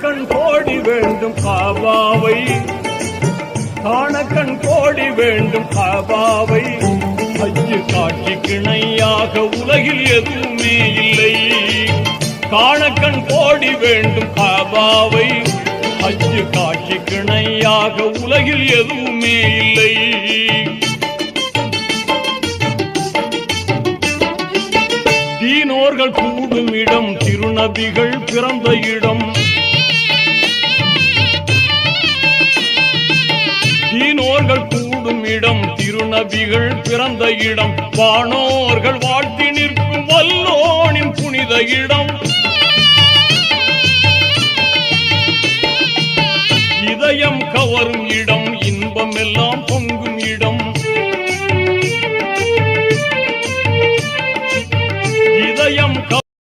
காணக்கண் கோடி வேண்டும் காபாவை, காணக்கண் கோடி வேண்டும் காபாவை. ஹஜ்ஜு காட்சிக்கு இணையாக உலகில் எதுவுமே இல்லை. காணக்கண் கோடி வேண்டும் காபாவை, ஹஜ்ஜு காட்சிக்கு இணையாக உலகில் எதுவுமே இல்லை. தீனோர்கள் கூடும் இடம், திருநபிகள் பிறந்த இடம். தீனோர்கள் கூடும் இடம், திருநபிகள் பிறந்த இடம். வானோர்கள் வாழ்த்தி நிற்கும் வல்லோனின் புனித இடம்.